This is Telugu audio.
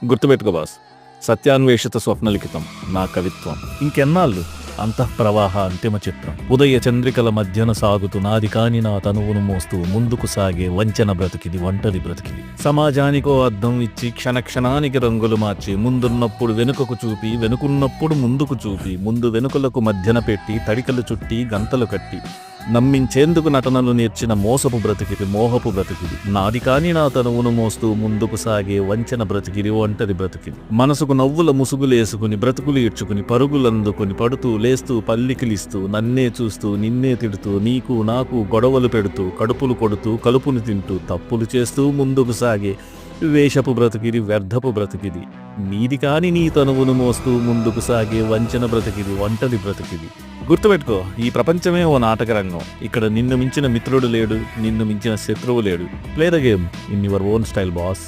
గుర్తుపెట్టుకో బాస్, సత్యాన్వేషిత స్వప్నలిఖితం నా కవిత్వం. ఇంకెన్నాళ్ళు అంతఃప్రవాహ అంతిమ చిత్రం. ఉదయ చంద్రికల మధ్యన సాగుతూ నాది కాని నా తనువును మోస్తూ ముందుకు సాగే వంచన బ్రతికిది, ఒంటరి బ్రతికిది. సమాజానికో అర్థం ఇచ్చి క్షణక్షణానికి రంగులు మార్చి, ముందున్నప్పుడు వెనుకకు చూపి, వెనుకున్నప్పుడు ముందుకు చూపి, ముందు వెనుకలకు మధ్యన పెట్టి, తడికలు చుట్టి గంతలు కట్టి నమ్మించేందుకు నటనలు నేర్చిన మోసపు బ్రతికిది, మోహపు బ్రతికిది. నాది కాని నా తనువును మోస్తూ ముందుకు సాగే వంచన బ్రతికిది, ఒంటరి బ్రతికిది. మనసుకు నవ్వుల ముసుగులేసుకుని బ్రతుకులు ఇడ్చుకుని పరుగులందుకుని పడుతూ లేస్తూ పల్లికిలిస్తూ నన్నే చూస్తూ నిన్నే తిడుతూ నీకు నాకు గొడవలు పెడుతూ కడుపులు కొడుతూ కలుపుని తింటూ తప్పులు చేస్తూ ముందుకు సాగే వేషపు బ్రతికిది, వ్యర్థపు బ్రతికిది. నీది కాని నీ తనువును మోస్తూ ముందుకు సాగే వంచన బ్రతికిది, ఒంటరి బ్రతికిది. గుర్తుపెట్టుకో, ఈ ప్రపంచమే ఓ నాటక రంగం. ఇక్కడ నిన్ను మించిన మిత్రుడు లేడు, నిన్ను మించిన శత్రువు లేడు. Play the game in your own style boss.